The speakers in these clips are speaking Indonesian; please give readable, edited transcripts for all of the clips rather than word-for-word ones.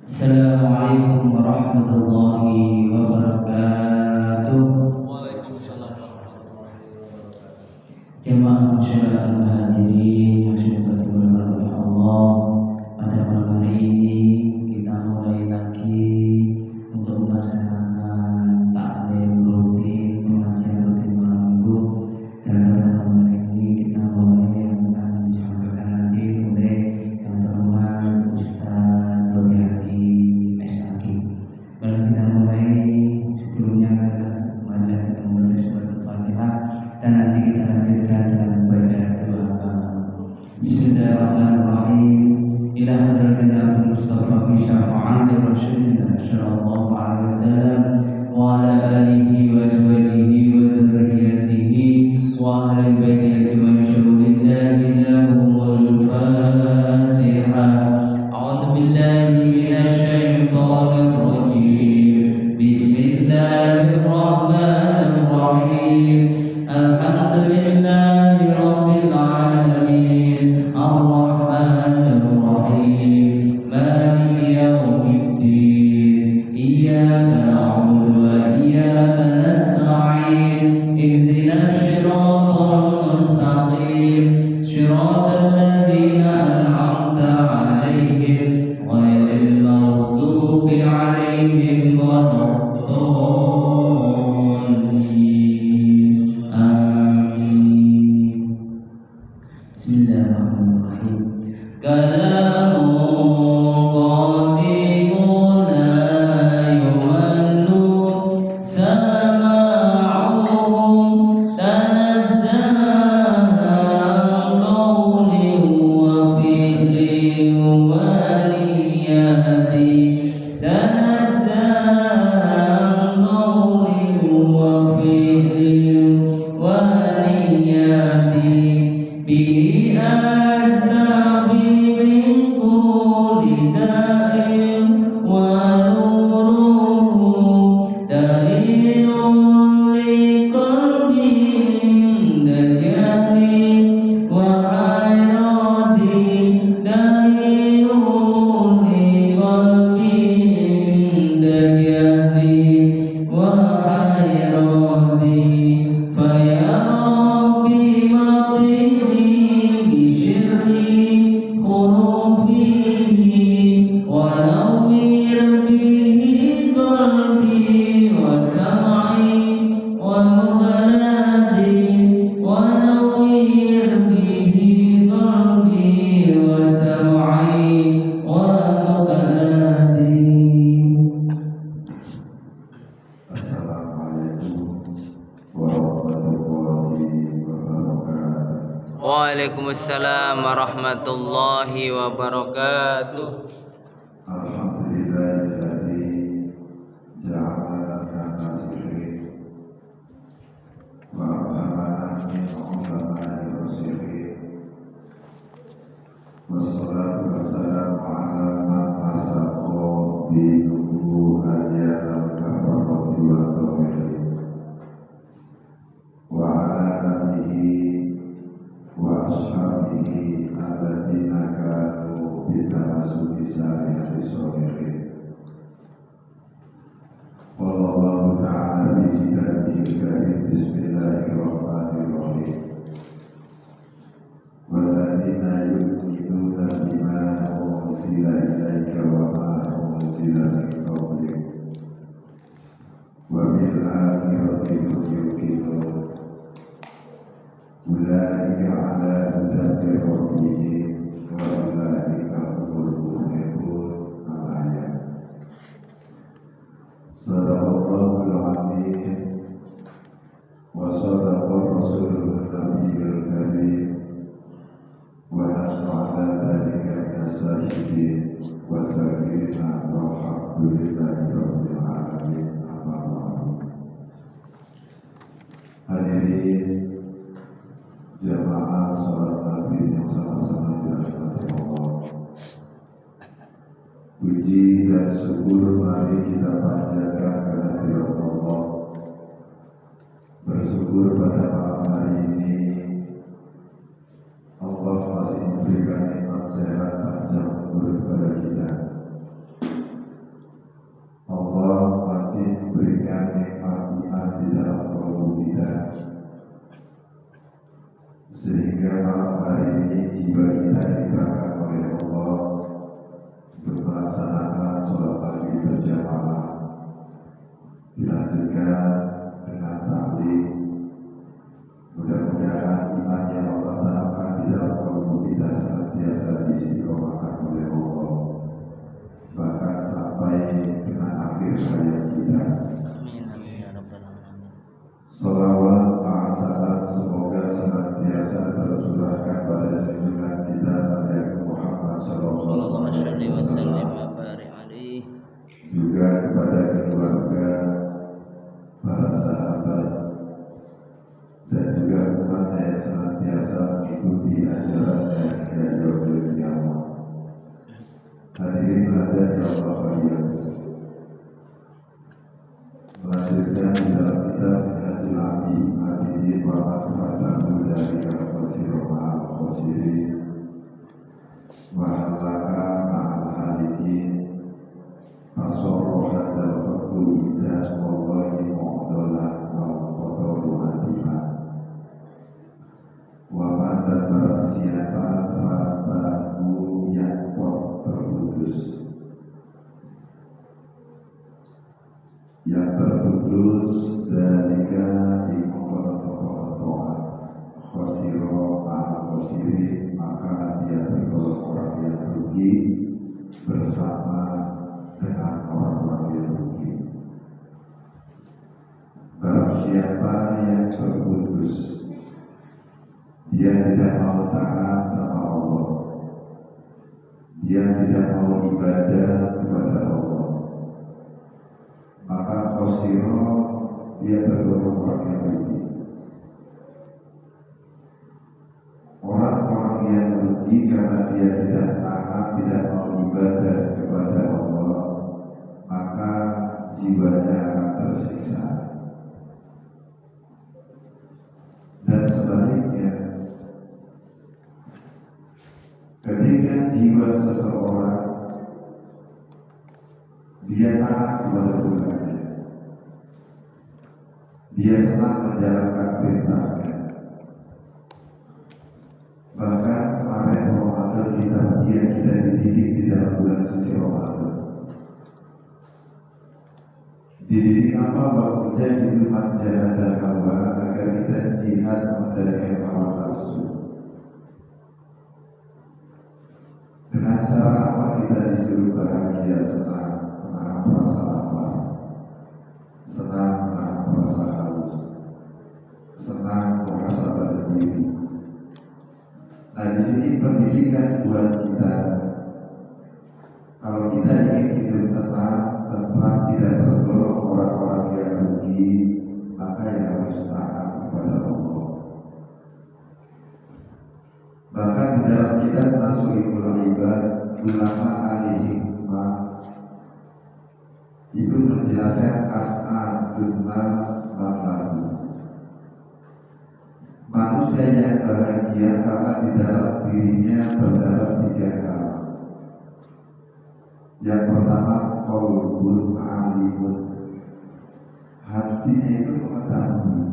Assalamualaikum warahmatullahi wabarakatuh. Waalaikumsalam warahmatullahi wabarakatuh. Jemaah masyarakat hadirin yang sudah dimuliakan oleh Allah, pada malam hari ini kita mulai lagi untuk melaksanakan taklim rutin, pengajian rutin malam minggu. Dan pada malam ini kita mulai yang akan disampaikan nanti oleh yang terhormat Ustaz Doryati SAG. Mari kita mulai. Sebelumnya mari kita membaca surat Al-Fatihah dan nanti kita lanjutkan dengan membaca doa. Bismillahirrahmanirrahim. Ila hadratin Nabi Mustafa bi syafa'ati Rasulillah sallallahu alaihi wasallam wa ala alihi wa azwajihi wa dzurriyyatihi wa ahli baitihi ajma'in. Syuhurillahi lahumul Fatihah. A'udzu billahi minasy syaithanir rajim. Bismillahirrahmanirrahim. Alhamdulillahi rabbil alamin. Ar-Rahmanir Rahim. Maliki yaumiddin. Iyyaka na'budu wa iyyaka nasta'in. Ihdinas siratal mustaqim. Siratal ladzina an'amta 'alaihim ghairil maghdubi 'alaihim waladdallin. Bismillahirrahmanirrahim. Kalamun qadimun la yumallu sama'uhum tanazzahal qawlin wa fi'lin wa niyati. Tanazzahal qawlin wa fi'lin wa niyati. Bihi astaghfi min kulli da'in wa nuruhu dalilun li qalbi najati wa hayrati. Dalilun li qalbi najati wa hayrati. Fa ya Rabbi maqini bi syirri hurufihi wa nawwir bihi qalbi wa sam'i wa baladi wa nawwir bihi qalbi wa sam'i wa baladi. Assalamualaikum warahmatullahi wabarakatuh. Waalaikumsalam warahmatullahi wabarakatuh. Alhamdulillahilladzi ja'ala lana sirri wa amanah min ulama'i rasulih. Wassalatu wassalamu ala man asaqo binuhu hadiyanan kafarati wa tawfiqi wa ala alihi wa ashabihi alladzina kanu bitamasuki sa'ihati sholihin. Wallahu ta'ala bihidatil karim. Bismillahirrahmanirrahim. Walladzina yu'minuna bima unzila ilaika wa ma unzila min qablik wa bil akhirati hum yuqinun. Ulaika ala hudan min rabbihim wa ulaika humul muflihun. Al-ayat. Sadaqallahul azim wa sadaqa rasulun nabiyyul karim wa nahnu ala dzalika minas syahidin wa sakina walhamdulillahi rabbil alamin. Amma ba'du. Hadirin jamaah salat Nabi yang sama-sama dirahmati Allah. Puji dan syukur mari kita panjatkan kehadirat Allah. Bersyukur pada malam hari ini Allah masih memberikan nikmat sehat وبارك عليه. juga kepada keluarga, para sahabat, dan juga umat yang senantiasa mengikuti ajarannya hingga yaumil qiyamah. Hadirin hadirat yang Allah muliakan. Melanjutkan di dalam kitab Minhajul Abidin wa Matfatahu dari Al-Qasirul Al-Qasiri wa halaka ma'al halikin Fasorroha dalfatu idah wallahi mu'adalah wal khotoru hatiha wa mantan barang siapa fatahu yang terputus dalika imuqonoto'at khosiro al-khosiri, maka dia tergolong orang yang rugi bersama dengan orang-orang yang rugi. Barang siapa yang terputus, dia tidak mau taat sama Allah, dia tidak mau ibadah kepada Allah, maka khosiro, dia tergolong orang yang rugi. Orang-orang yang rugi karena dia tidak taat, tidak mau ibadah kepada Allah, maka jiwanya akan tersiksa. Dan sebaliknya, ketika jiwa seseorang dia taat kepada Tuhannya, dia senang menjalankan perintahnya. Bahkan kemarin Ramadan kita dididik di dalam bulan suci Ramadan. Dididik apa? Bahwa jadi umat jahat dan hawa agar kita jihad mengendalikan hawa nafsu. Dengan cara apa kita disuruh bahagia, senang, menahan rasa lapar, senang menahan rasa haus, senang muhasabah diri. Nah, di sini pendidikan buat kita. Kalau kita ingin hidup tenang, tidak tergolong orang-orang yang rugi, maka yang harus taat kepada Allah. Bahkan di dalam kitab Nasuhul Ibad, ulama ahli hikmah itu menjelaskan as'adun nas malahu. Manusia yang bahagia karena di dalam dirinya terdapat 3 hal. Yang pertama, qalbun alimun, hatinya itu mengetahui.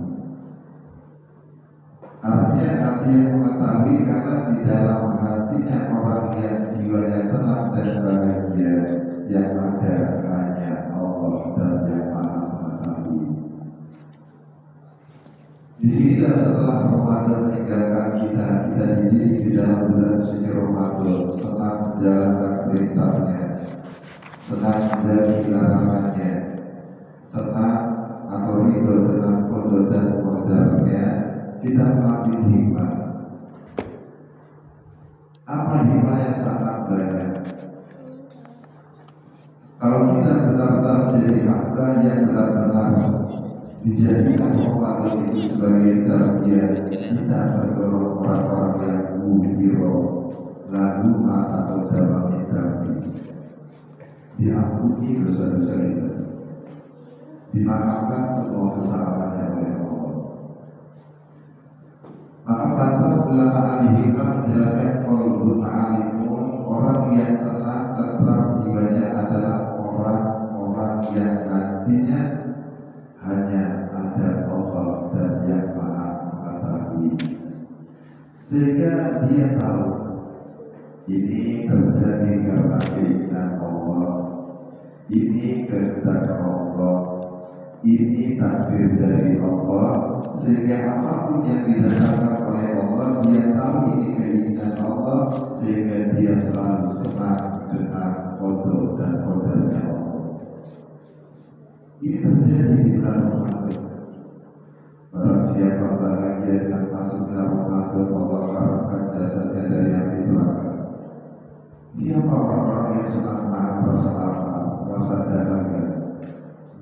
Artinya hati yang mengetahui karena di dalam hatinya orang yang jiwanya tenang dan bahagia, yang ada hanya Allah dan yang Maha Mengetahui. Di sinilah setelah Ramadan meninggalkan kita dididik di dalam bulan suci Ramadan, senang menjalankan perintahnya, senang menjadi larangannya, senang atau ridho dengan qada dan qadarnya, kita mengambil hikmah. Apa hikmah yang sangat banyak? Kalau kita benar-benar menjadi hamba yang benar-benar dijadikan Ramadan itu sebagai tarbiyah, kita tergolong orang-orang yang muhiro lalu atau dalam hidupnya, diampuni dosa-dosa kita, dimaafkan semua kesalahannya oleh Allah. Maka pantas ulama ahli hikmah menjelaskan qalbun alimun, orang yang tenang jiwanya adalah orang-orang yang nantinya hanya ada Allah dan yang Maha Mengetahui, sehingga dia tahu ini terjadi karena keinginan Allah, ini kehendak Allah, ini takdir dari Allah, sehingga apapun yang didasarkan oleh Allah, dia tahu ini keinginan Allah, sehingga dia selalu senang dengan qada dan qadarnya Allah. Ini terjadi di bulan Ramadan. Barang siapa bahagia dengan masuknya Ramadan, Allah harapkan jasanya dari api neraka. Siapa orang-orang yang senang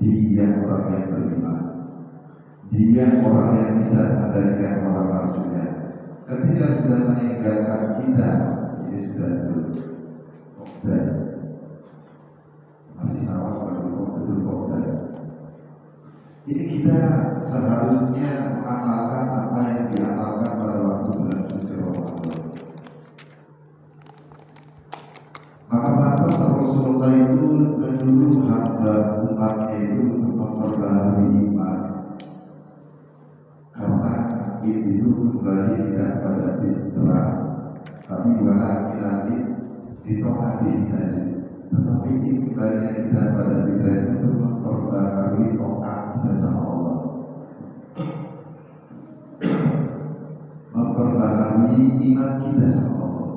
Dia orang yang beriman. Dia orang yang bisa mengendalikan orang nafsunya. Ketika sudah meninggalkan kita, ini sudah betul. Masih sama betul. Ini kita seharusnya mengamalkan apa yang diamalkan pada waktu bulan suci Ramadan. Maka lantas Rasulullah itu menyuruh hamba umatnya itu untuk memperbaharui iman, karena itu kembali tidak pada fitrah, tapi walakin ditohati saja. Tetapi ini kembali kita pada fitrah untuk memperbaharui to'at kita sama Allah, memperbaharui iman kita sama Allah.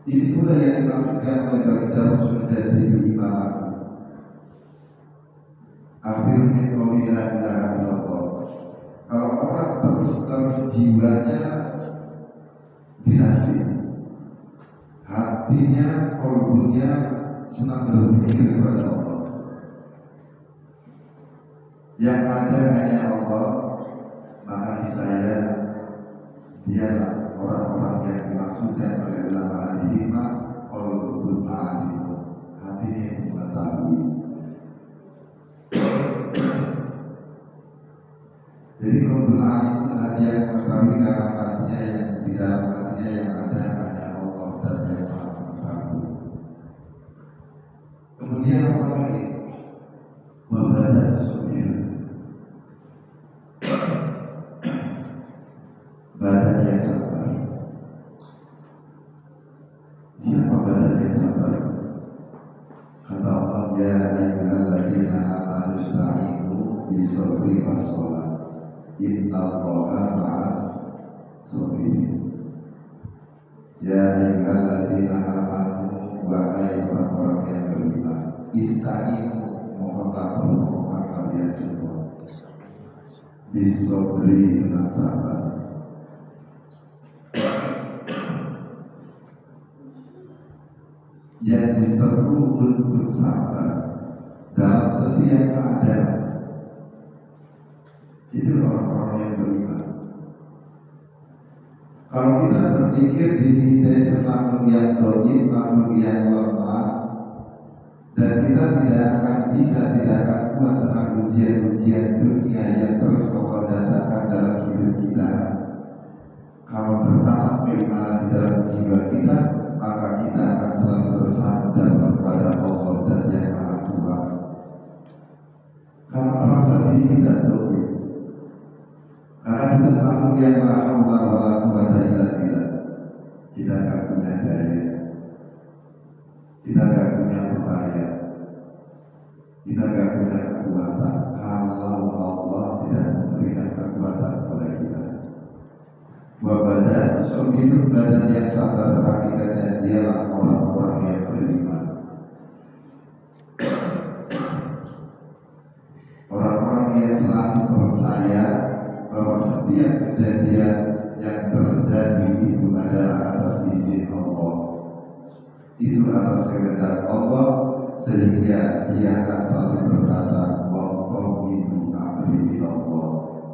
Ini pula yang dimaksudkan oleh baginda Rasul jadi imam. Artinya kalau tidak illallah. Kalau orang terus jiwanya dilatih, hatinya, kalbunya senang berpikir kepada Allah. Yang ada hanya Allah, maka saya dialah orang-orang yang dimaksudkan oleh ulama al-hikmah, qalbul alim, hatinya yang mengetahui. Jadi qalbul alim, hati yang mengetahui, karena hatinya yang di dalam hatinya yang ada hanya Allah dan yang maha mengetahui. Kemudian apa lagi? Wabadan subir, badan yang sabar. Siapa badan yang sabar? Kata Allah, ya ayyuhalladzina amanu ista'inu bis-sabri was-shalah, innallaha ma'as sabirin. Ya ayyuhalladzina amanu, wahai orang yang beriman, ista'inu, mohonlah pertolongan kalian semua, bis-sabri, dengan sabar. Yang diseru untuk sabar dalam setiap keadaan, itu orang-orang yang beriman. Kalau kita berpikir diri kita itu makhluk yang doib, makhluk yang lemah, dan kita tidak akan kuat dengan ujian-ujian dunia yang terus Allah datangkan dalam hidup kita. Kalau tertanam keimanan di dalam jiwa kita, maka kita akan selalu bersandar kepada Allah dan yang Maha Kuat. Karena merasa diri kita doib, karena kita makhluk yang la haula wala quwwata illa billah, kita tidak punya daya, kita tidak punya upaya, kita tidak punya kekuatan kalau Allah tidak memberikan kekuatan kepada kita. Wabadan subir, badan yang sabar, hakikatnya dialah orang-orang yang beriman. Orang-orang yang selalu percaya bahwa setiap kejadian yang terjadi itu adalah atas izin Allah, itu atas kehendak Allah, sehingga dia akan selalu berkata, wa itu amri Allah,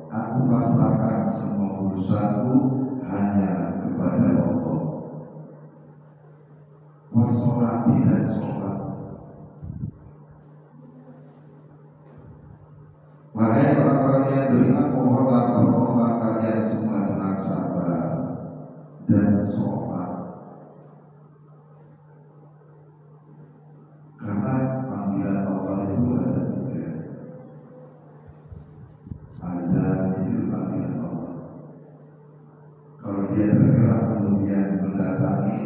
aku pasrahkan semua urusanku hanya kepada Allah. Wassolati, dan sholat. Wahai orang-orang yang beriman, mohonlah pertolongan kalian semua dengan sabar dan sholat. Karena panggilan Allah itu ada tiga. Azan itu panggilan Allah. Kalau dia bergerak kemudian mendatangi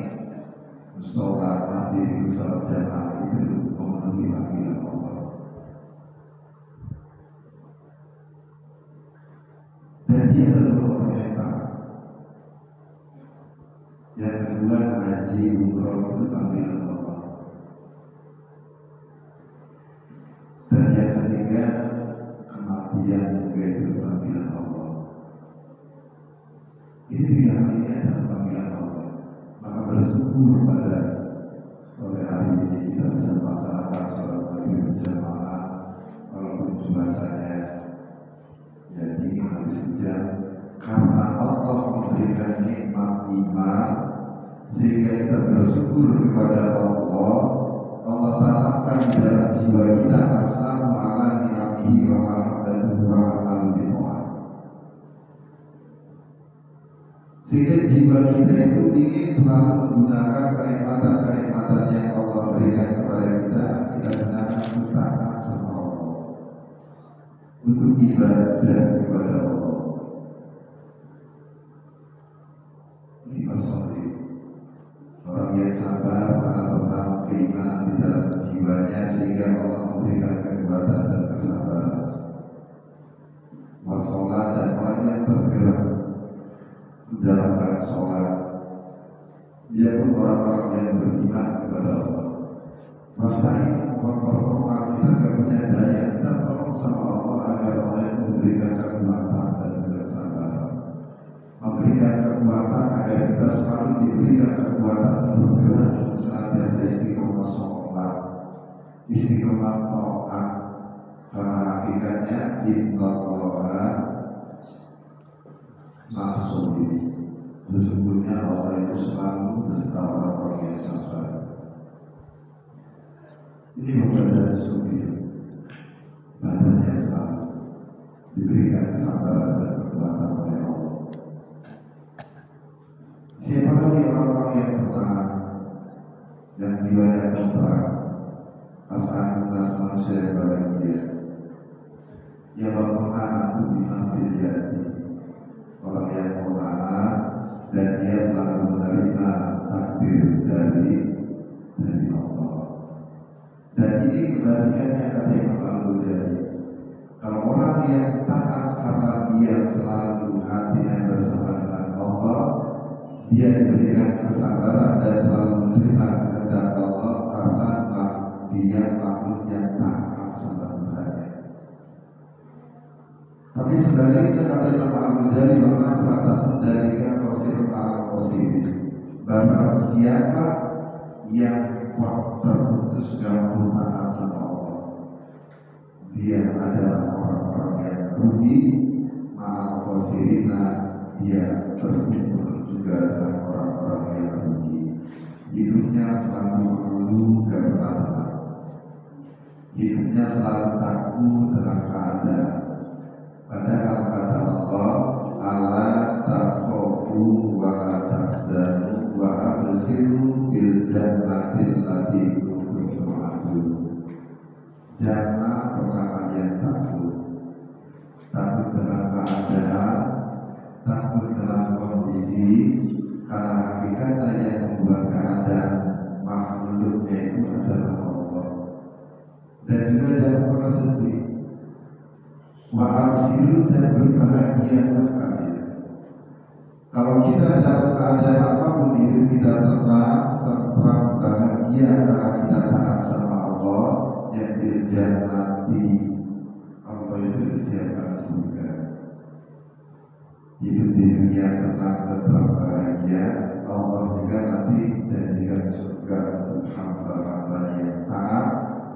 sholat masjid, sholat jamaah, itu memenuhi panggilan Allah. Dan dia adalah orang yang taat. Yang kedua, haji umroh itu panggilan Allah. Dan yang ketiga, kematian juga itu panggilan Allah. Ini tiga hal ini adalah panggilan Allah. Maka bersyukur pada sore hari ini kita bisa melaksanakan sholat maghrib berjamaah karena Allah memberikan nikmat iman sehingga kita bersyukur kepada Allah. Allah tanamkan di dalam jiwa kita asal ala ni'amihi wa mahabbatuhu wa al-bid'ah, sehingga jiwa kita itu ingin selalu menggunakan kenikmatan-kenikmatan yang Allah berikan kepada kita. Kita gunakan untuk taat sama Allah, untuk ibadah kepada Allah. Ini masalah orang yang sabar karena tertanam keimanan di dalam jiwanya sehingga Allah memberikan kekuatan dan kesabaran. Masalah dan orang yang tergerak menjalankan sholat, dia pun orang-orang yang beriman kepada Allah. Masa ini performa kita gak punya daya, kita tolong sama Allah agar Allah yang memberikan kekuatan dan kesabaran, memberikan kekuatan agar kita selalu diberikan kekuatan untuk bergerak untuk senantiasa istiqomah sholat, istiqomah taat, karena hakikatnya innallaha ma'as-sabirin. Sesungguhnya Allah itu selalu beserta orang-orang yang sabar. Ini bukan dari sufi, badan yang selalu diberikan kesabaran dan kekuatan oleh Allah. Siapa lagi orang-orang yang tenang, yang jiwanya tenang, asal-asal manusia yang bahagia, yang berpengaruh di mahfil jati, orang yang mengenal dan dia selalu menerima takdir dari Allah. Dan ini kebalikannya kata Imam Al-Ghazali. Kalau orang yang taat karena dia selalu hatinya bersama dengan Allah, dia diberikan kesabaran dan selalu menerima kehendak Allah karena dia makhluk yang taat sama Tuhannya. Tapi sebaliknya kata Imam Al-Ghazali, manfaatun dari qasir al-qasir, barang siapa yang terputus gabung taat sama Allah, dia adalah orang-orang yang rugi. Al-qasirina, dia terkumpul juga dengan orang-orang yang rugi. Hidupnya selalu mengeluh gak pernah tenang, hidupnya selalu takut dengan keadaan. Padahal kata Allah, ala taqofu wa la tahzanu wa absiru bil jannatil lati kuntum tu'adun. Jangan pernah kalian takut dengan keadaan, takut dengan kondisi, karena hakikatnya yang membuat keadaan makhluknya itu adalah Allah. Dan juga jangan pernah sedih, wa'absiru, dan berbahagialah kalian. Kalau kita dalam keadaan apapun hidup kita tenang, tentram, bahagia karena kita taat sama Allah yang dijannati. Allah itu disiapkan surga. Hidup di dunia tenang, tentram, bahagia. Allah juga nanti janjikan surga untuk hamba-hamba yang taat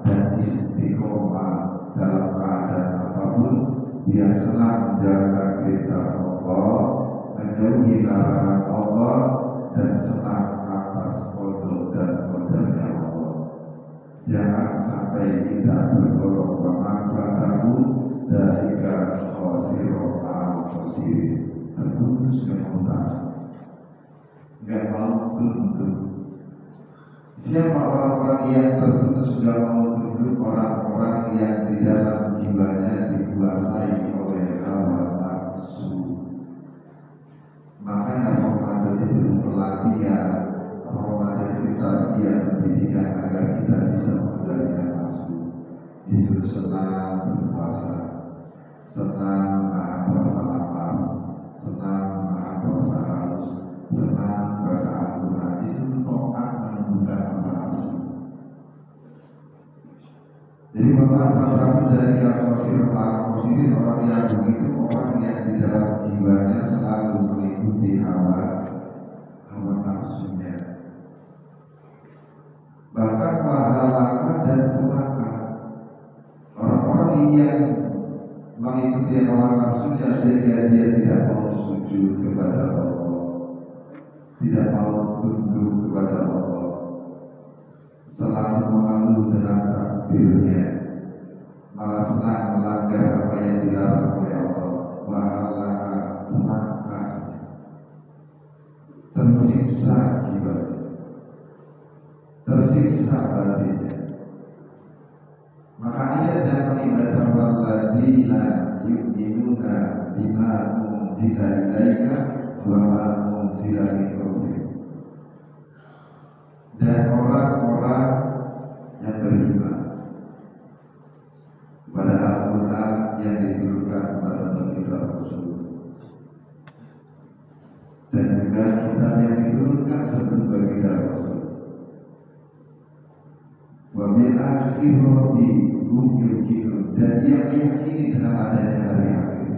dan istiqomah dalam keadaan apapun. Dia senang menjalankan perintah Allah, menjauhi larangan Allah, dan senang atas qada dan qadarnya Allah. Jangan sampai kita bergolong bermanfaatahu dari khosiro al-khosiri, terputus kemudahan, gak mau tunduk. Siapa orang-orang yang terputus gak mau tunduk? Orang-orang yang di dalam jiwanya dikuasai oleh hawa nafsu. Makanya Ramadan itu pelatihan, Ramadan itu tarbiyah, pendidikan agar kita bisa mengendalikan nafsu. Disuruh senang berpuasa, senang menahan rasa lapar, senang menahan rasa haus, senang rasa Al-Quran. Disuruh to'at menentukan apa nafsu. Jadi manfaat dari al-qasirin, orang yang begitu, orang yang di dalam jiwanya selalu mengikuti hawa nafsunya. Bahkan pahalaka dan celaka. Orang-orang yang mengikuti hawa nafsunya sehingga dia tidak mau sujud sujud kepada Allah, tidak mau tunduk kepada Allah, selalu mengeluh dengan takdirnya, malah senang melanggar apa yang dilarang oleh Allah, malah celaka, tersiksa jiwanya, tersiksa batinnya. Maka ayat yang dibaca walladzina yu'minuna bima unzila ilaika wa ma unzila min qablik, dan orang-orang yang beriman pada Al-Quran yang diturunkan kepada Nabi Rasul dan juga kitab yang diturunkan sebelum bagi Rasul. Wa bil akhirati hum yuqinun, dan dia meyakini dengan adanya hari akhir.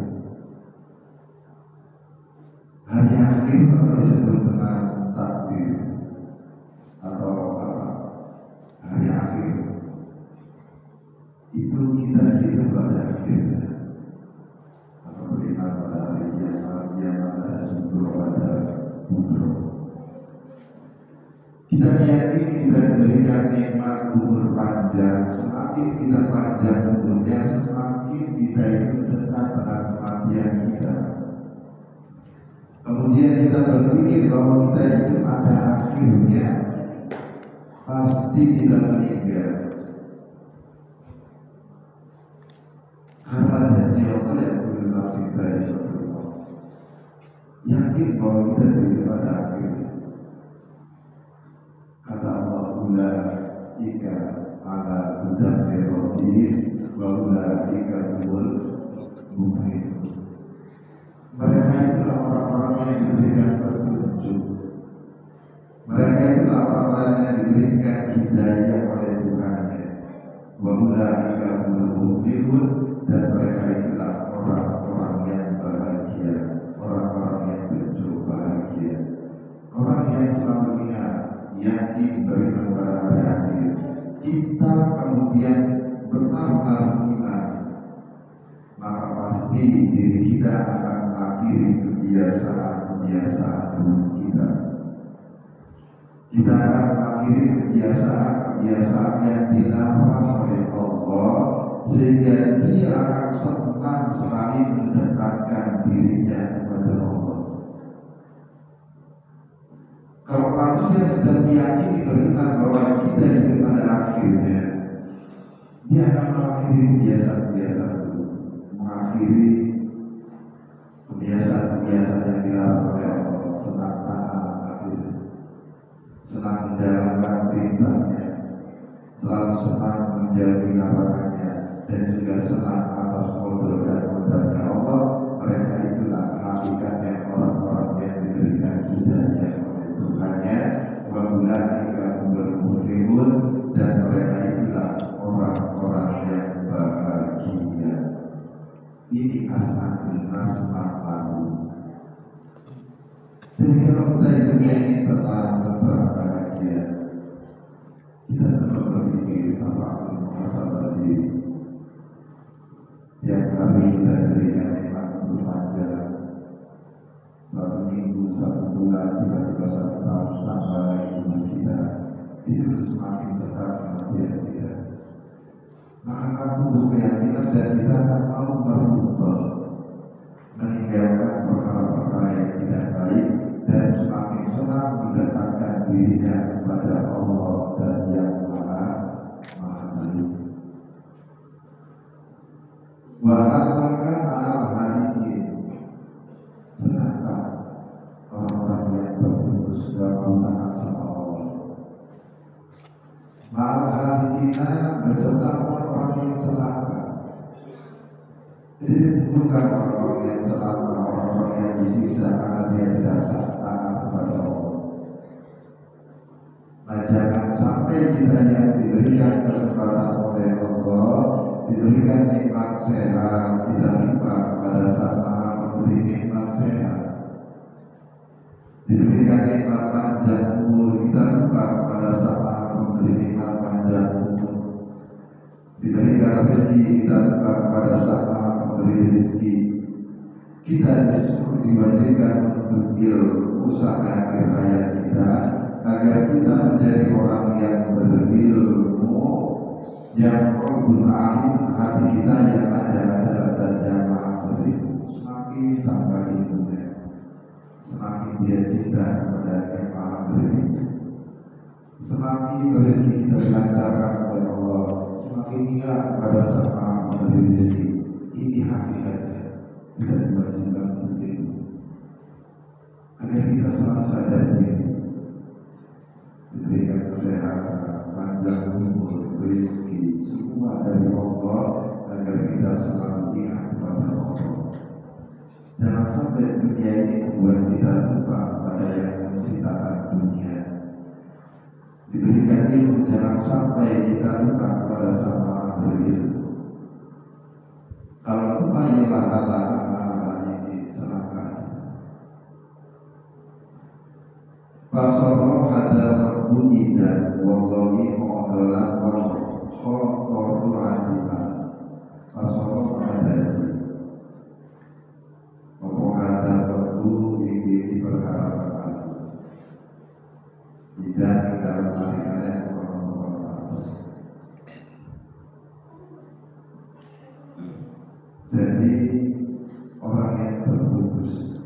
Hari akhir kalau disebut dengan takdir atau apa? Hari akhir itu kita hidup pada akhirnya, atau beriman pada hari kiamat ada sumber ada kubur. Kita meyakini kita diberikan nikmat umur panjang. Semakin kita panjang umurnya, semakin kita itu dekat dengan kematian kita. Kemudian kita berpikir bahwa kita itu ada akhirnya, pasti kita meninggal. Karena janji Allah yang berulang cinta Allah, yakin bahwa kita hidup pada akhirnya. Kata Allah, ulaika ala hudan min rabbihim wa ulaika humul muflihun. Mereka itulah orang-orang yang diberikan petunjuk. Mereka itulah orang-orang yang diberikan hidayah oleh Tuhannya. Wa ulaika humul muflihun, dan mereka itulah orang-orang yang bahagia, orang-orang yang berjuang bahagia, orang yang selalu ingat, yakin beriman pada hari akhir. Kita kemudian benar-benar iman, maka pasti diri kita akan mengakhiri kebiasaan-kebiasaan buruk kita. Kita akan mengakhiri kebiasaan-kebiasaan yang dilarang oleh Allah, sehingga dia akan senang sekali mendekatkan dirinya kepada Allah. Kalau manusia sudah meyakini beriman bahwa kita hidup pada akhirnya, dia akan mengakhiri kebiasaan-kebiasaan itu, mengakhiri kebiasaan-kebiasaan yang dilarang oleh Allah, senang taat akhirnya, senang menjalankan perintahnya, selalu senang menjauhi larangannya, dan juga senang atas qada dan qadarnya Allah. Mereka itulah hakikatnya orang-orang yang diberikan hidayah Tuhannya, wa ulaika humul muflihun, dan mereka itulah orang-orang yang bahagia. Ini asmaul lalu. Jadi kalau kita hidupnya ini tenang, bahagia, kita selalu berpikir apa masalah diri. Tiap hari kita diberikan nikmat umur panjang. Satu minggu, satu bulan, tiba-tiba satu tahun, tambah lagi umur kita, hidup semakin dekat kematian kita. Maka kamu berkeyakinan dan kita akan mau merubah, meninggalkan perkara-perkara yang tidak baik, dan semakin senang mendekatkan dirinya kepada Allah dan yang Maha Baik. Wahalakan al-halikin, sedangkan orang-orang yang terputus dan taat sama Allah. Al-halikina beserta orang-orang yang celaka. Jadi bukan orang-orang yang celaka, orang-orang yang disiksa karena dia tidak taat kepada Allah. Nah, jangan sampai kita yang diberikan kesempatan oleh Allah, diberikan nikmat sehat, tidak lupa pada saat Maha memberi nikmat sehat. Diberikan nikmat panjang umur, kita lupa pada saat Maha memberi nikmat panjang umur. Diberikan rezeki, kita lupa pada saat Maha memberi rezeki. Kita diwajibkan untuk berusaha akhir hayat kita agar kita menjadi orang yang berilmu, yang Rabbul Alim, hati kita yang ada adalah terjamah berilmu. Semakin tambah ilmunya, semakin dia cinta kepada yang maha berilmu, semakin rezeki kita dilancarkan oleh Allah, semakin ingat pada sang maha memberi rezeki. Ini hakikatnya. Kita diwajibkan untuk ilmu agar kita selalu sadar diri, diberikan kesehatan, panjang umur, rezeki, semua dari Allah, agar kita selalu ingat kepada Allah. Jangan sampai dunia ini membuat kita lupa pada yang menciptakan dunia. Diberikan ilmu, jangan sampai kita lupa kepada sang maha berilmu. Kalau lupa ya pahala yang dicelakakan. Fasoroh hadal makbudi dan wallahi mu'adalan wal khotoru adiman. Fasoroh hadal hadal makbudi yang diperharapan tidak dalam marikannya orang-orang. Jadi orang yang terputus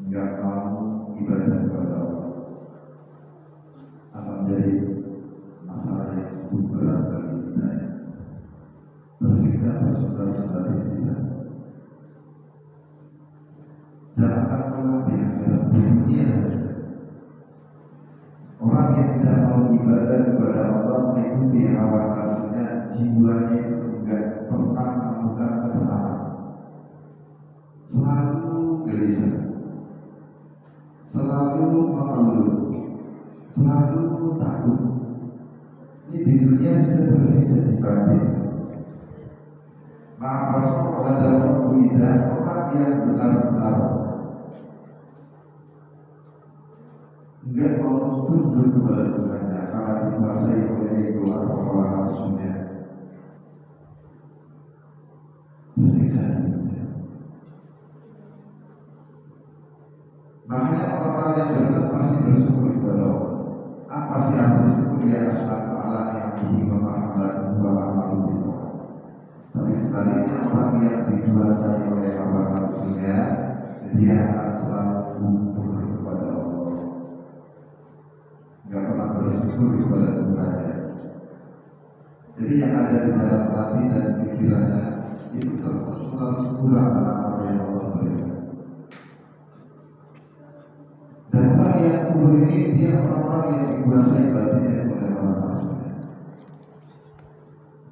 nggak mau ibadah kepada Allah akan menjadi masalah yang cukup berat bagi kita. Bersikap bersaudara-saudara kita. Jangankan orang di akhirat, di dunia saja. Orang yang tidak mau ibadah kepada Allah mengikuti hawa nafsunya, jiwanya itu enggak pernah menemukan ketenangan. Selalu gelisah, selalu mengeluh, selalu takut. Ini di dunia sudah bersiksa di batin. Maka Rasul adalah orang yang benar-benar enggak mau tunduk kepada Tuhannya karena dikuasai oleh ego atau hawa nafsunya. Bersiksa di dunia. Makanya orang-orang yang benar pasti bersyukur kepada Allah. Apa sih arti syukur? Ya asal Allah yang Muhammad wa amalu. Tapi sebaliknya orang yang dikuasai oleh hawa nafsunya, dia akan selalu kufur kepada Allah. Enggak pernah bersyukur kepada Tuhannya. Jadi yang ada di dalam hati dan pikirannya itu terus kurang dengan apa yang Allah berikan. Dan orang yang kufur ini dia orang-orang yang dikuasai batinnya oleh hawa nafsunya.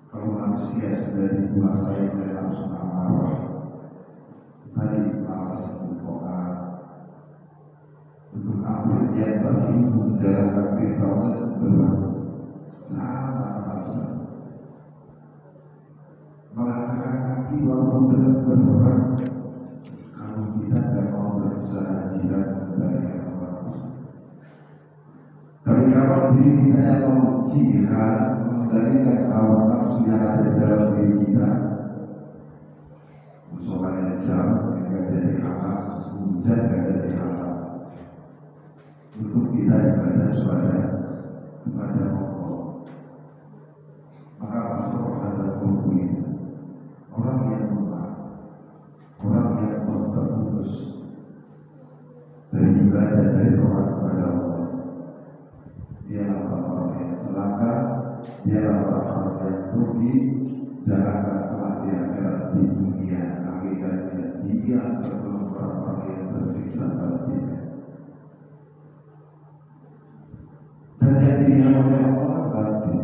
Kalau manusia sudah dikuasai oleh nafsu amarah, tadi malas berdoa, untuk ambil di atas ibu jalan kaki tahun berat, sangat berat. Melangkahkan kaki walaupun berat, kalau kita tidak mau berusaha jihad dari Allah. Tapi kalau diri kita yang mau jihad mengendalikan hawa nafsu yang ada di dalam diri kita, musola jam enggak jadi halal, hujan enggak jadi halal. Untuk kita ibadah kepada Allah. Maka masuk pada buku itu orang yang lemah, orang yang terputus dari ibadah dari doa kepada Allah. Dialah orang yang celaka, dialah orang yang rugi. Janganlah kelak di akhirat di dunia hakikatnya dia tergolong orang yang tersiksa batinnya. Dan yang dilihat oleh Allah batin.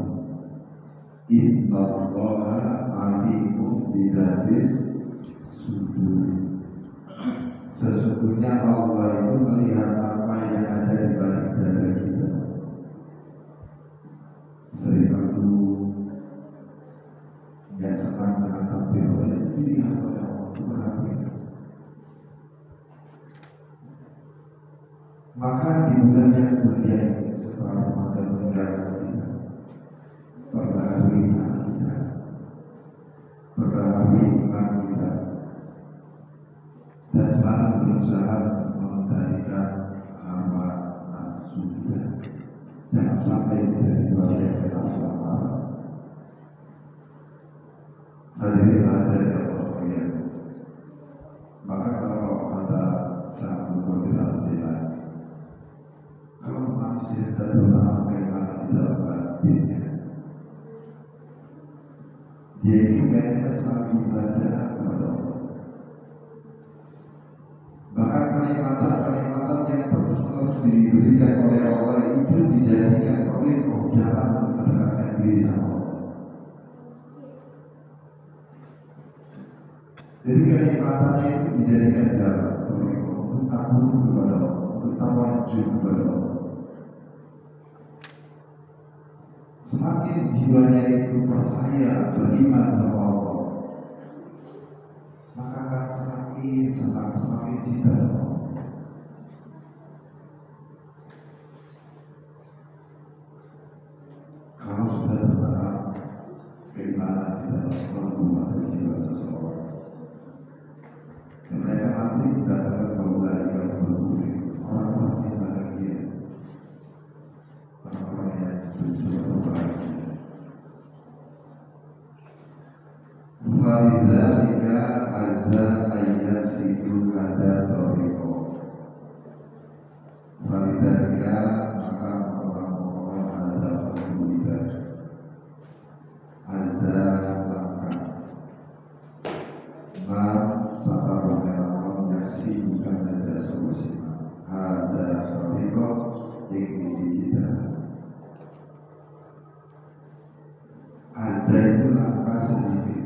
Inna Allaha alimun bidatis sudur. Sesungguhnya Allah itu melihat apa yang ada di balik dada kita. Sering aku nggak senang dengan takdir Allah, dilihat oleh Allah, perhatikan. Maka di bulan yang mulia ini setelah Ramadan meninggalkan kita, perbaharui iman kita, perbaharui iman kita, dan berusaha mengendalikan hawa nafsu kita. Jangan sampai kita dikuasai oleh nafsu amarah. Hadirin ada yang berkhianat. Maka kalau kata sang Muhammad Al-Jilani, kalau manusia sudah berusaha bagaimana di dalam batinnya, dia itu kayaknya selalu ibadah kepada Allah. Bahkan kenikmatan-kenikmatan yang terus diberikan oleh Allah itu dijadikan oleh jalan untuk mendekatkan diri sama Allah. Jadi kenikmatannya itu dijadikan jalan oleh Allah untuk takut kepada Allah, untuk tawadhu kepada Allah. Semakin jiwanya itu percaya, beriman sama Allah, maka akan semakin senang, semakin cinta sama Allah. Kalau sudah berharap keimanan di dalam membuat jiwa seseorang, mereka nanti mendapatkan bahwa yang berbudi, orang-orang yang bahagia, orang-orang yang berjuang bahagia. Walidzalika azza ayyasidu ada tariqo. Walidzalika maka orang-orang ada berbudi azza langkah sama orang yang bukan saja solusi. Ada tariqo yang kita. Azza itu langkah sedikit.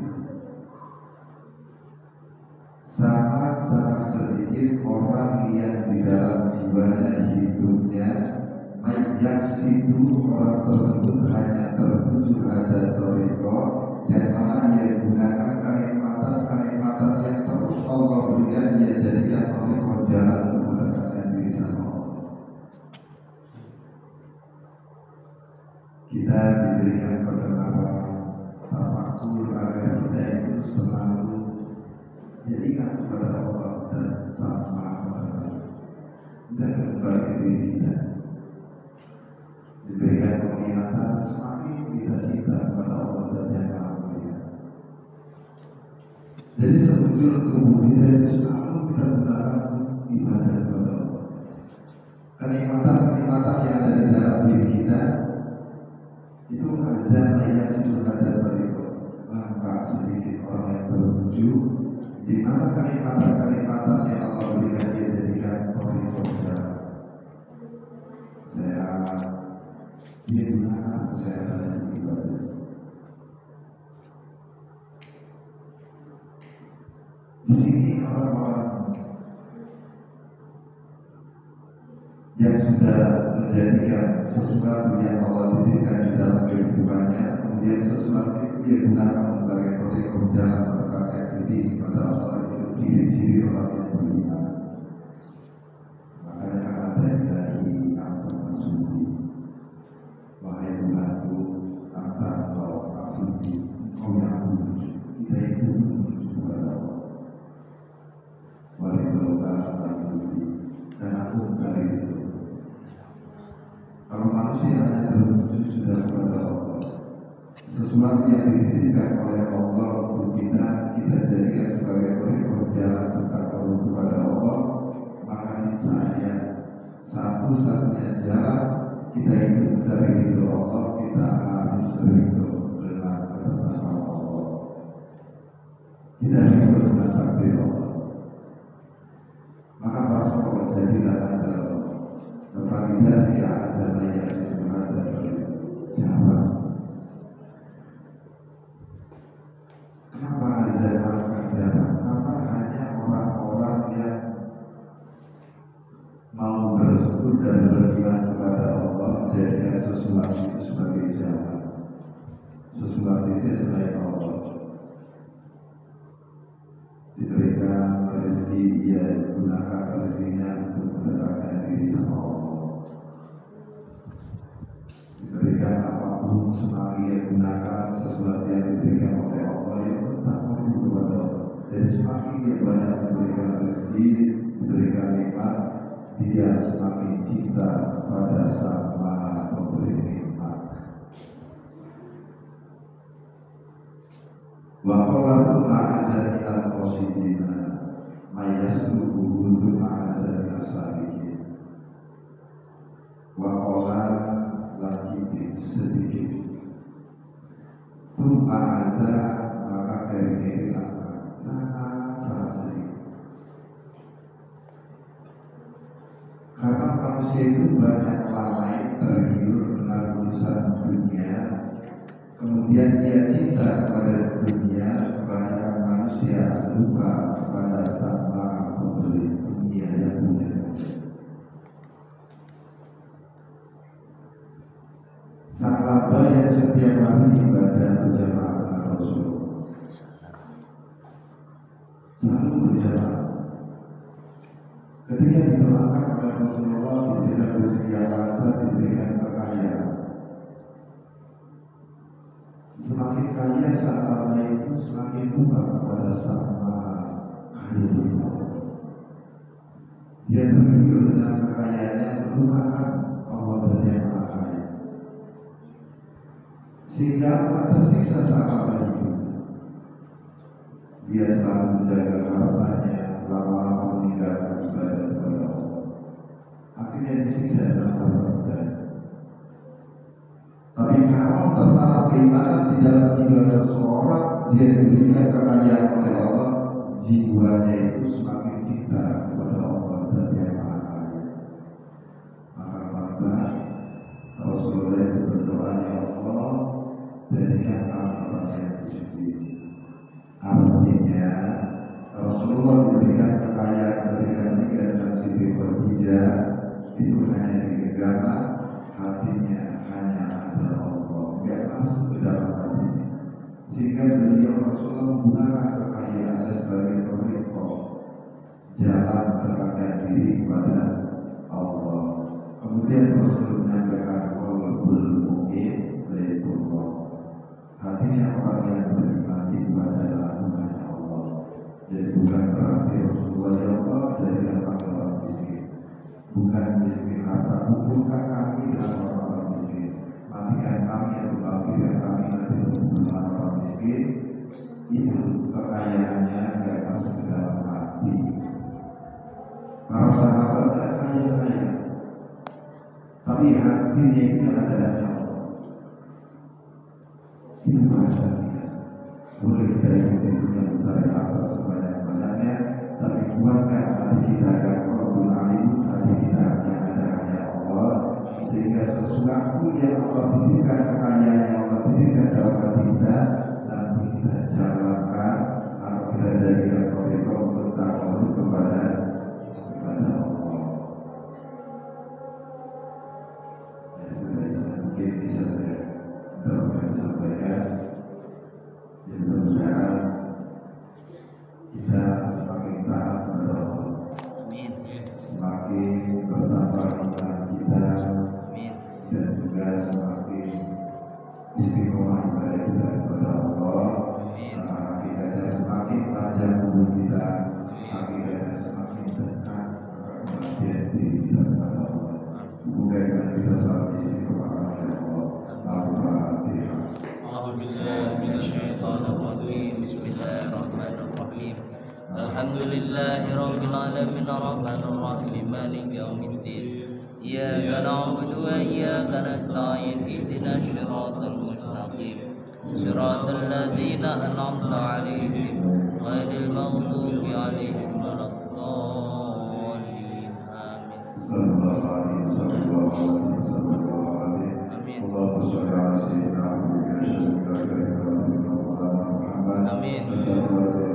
Sangat sedikit orang yang di dalam jiwanya hidupnya menyaksikan orang tersebut hanya tertuju ada toriko yang mana ia gunakan kenikmatan yang terus Allah berikan, ia jadikan toriko jalan untuk mendekatkan diri sama Allah. Kita diberikan pendengaran tafakur agar kita itu selalu jadikan kepada Allah dan sama dan kembali diri kita. Diberikan penglihatan semakin kita cinta kepada Allah dan yang Maha Mulia. Jadi sebetulnya tubuh kita itu selalu kita gunakan ibadah kepada Allah. Kenikmatan yang ada di dalam diri kita itu azan ayat itu ada berikut langkah sedikit orang yang tertuju di mana kenikmatan yang Allah berikan dia jadikan berikut jalan. Dia gunakan kesehatan yang ibadah. Di sini orang-orang yang sudah menjadikan sesuatu yang Allah titipkan di dalam kehidupannya, kemudian sesuatu itu dia gunakan sebagai proyek jalan mendekatkan diri kepada Allah, itu ciri-ciri orang yang beriman. Makanya kan ada ilahi ampun maksudi, wahai Tuhanku ampun kau maksudi, kau yang lurus, kita itu menuju kepada Allah. Wahai Tuhan maksudi, dan aku kali itu. Kalau manusia hanya tertuju sudah kepada Allah, sesuatu yang dititipkan oleh Allah untuk kita jadikan sebagai koridor jalan bertakwa kepada Allah, maka niscaya satu-satunya jalan kita itu mencari ridho Allah, kita harus ridho dengan ketetapan Allah. Tidak ridho dengan takdir Allah. Maka pasal jadilah adalah kepada tidak azab yang ada jawab. Kenapa azab jawab? Kenapa hanya orang-orang yang mau bersyukur dan beriman kepada Allah menjadikan sesuatu itu sebagai jalan, sesuatu itu selain Allah. Diberikan rezeki, ia gunakan rezekinya untuk mendekatkan diri sama Allah. Diberikan apapun semakin ia gunakan sesuatu yang diberikan oleh Allah yang bertakwa kepada Allah. Dan semakin dia banyak memberikan rezeki, memberikan nikmat, dia semakin cinta kepada Sang Maha Pemberi nikmat. Wa qala ma'azani al-qasidina mayasluhu ma'azani as-salihin. Wa qala lagi sedikit ma'azah maka kiri-kiri sangat sedikit. Karena manusia itu banyak lalai tergiur dengan urusan dunia, kemudian dia cinta kepada dunia, kebanyakan manusia lupa kepada Sang Maha Pemberi dunia yang punya. Sang laba yang setiap hari ibadah berjamaah dengan Rasulullah, selalu berjamaah. Ketika didoakan oleh Rasulullah, diberikan rezeki yang lancar, diberikan kekayaan. Semakin kaya saat laba itu, semakin lupa kepada Sang Maha Kaya itu. Dia tergiur dengan kekayaannya, melupakan Allah dan Yang Maha Kaya. Sehingga tersiksa saat laba itu. Dia selalu menjaga hartanya, lama-lama meninggalkan ibadah kepada Allah. Akhirnya disiksa dalam harta. Tapi kalau tertanam keimanan di dalam jiwa seseorang, dia diberikan kekayaan oleh Allah, jiwanya itu semakin cinta kepada Allah dan Yang Maha Kaya. Maka Rasulullah itu berdoa, ya Allah, jadikan kami orang yang miskin. Artinya Rasulullah diberikan kekayaan ketika menikah dengan Siti Khadijah, itu hanya dipegang hatinya, hanya ada Allah, tidak masuk ke dalam hatinya. Sehingga beliau Rasulullah menggunakan kekayaannya sebagai pemikul jalan mendekatkan diri kepada Allah. Kemudian Rasul menyampaikan qalbul mu'min baitullah, hatinya orang yang beriman itu adalah hanya Allah. Jadi bukan berarti Rasulullah ya Allah jadikan kami orang miskin, bukan miskin harta, kumpulkan kami dengan orang miskin, matikan kami atau bangkitkan kami nanti untuk orang miskin. Itu kekayaannya yang masuk ke dalam hati. Rasa harta kaya, tapi hatinya itu ada hanya Allah. Itu masalahnya. Boleh kita ikuti dunia mencari harta sebanyak-banyaknya, tapi kuatkan hati kita agar Rabbul Alim, hati kita yang ada hanya Allah, sehingga sesuatu yang Allah titipkan, kekayaan yang Allah titipkan dalam hati kita, nanti kita jalankan atau kita jadikan koridor untuk takarub kepada Allah. Mungkin bisa saya sampaikan. Mudah-mudahan kita semakin taat kepada Allah, semakin bertambah iman kita, dan juga semakin istiqomah ibadah kita kepada Allah. Karena hakikatnya semakin panjang umur kita, hakikatnya semakin dekat kematian diri kita kepada Allah. Semoga iman kita selalu istiqomah kepada Allah. Al-Fatihah. Bismillahirrahmanirrahim. Alhamdulillahirabbil alamin arrahmanir rahim maliki yaumiddin. Iyyaka na'budu wa iyyaka nasta'in ihdinas siratal mustaqim. Siratal ladzina an'amta 'alaihim ghairil maghdubi 'alaihim waladdallin. Amin. Sallallahu alaihi wasallam. Amin. Allahumma shalli ala sayyidina Muhammad. Amin. Amin.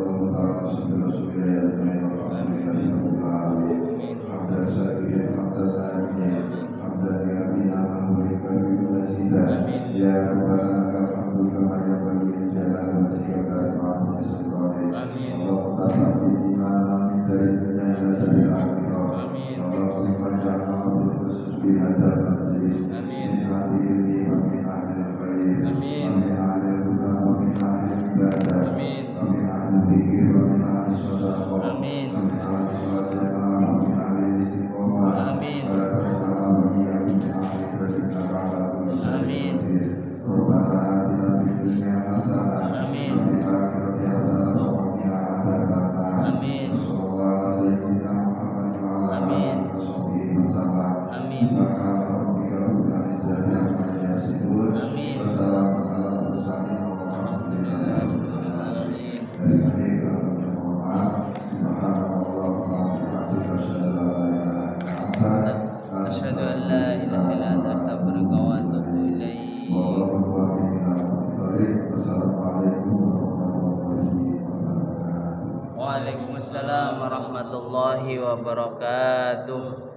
Waalaikumsalam warahmatullahi wabarakatuh.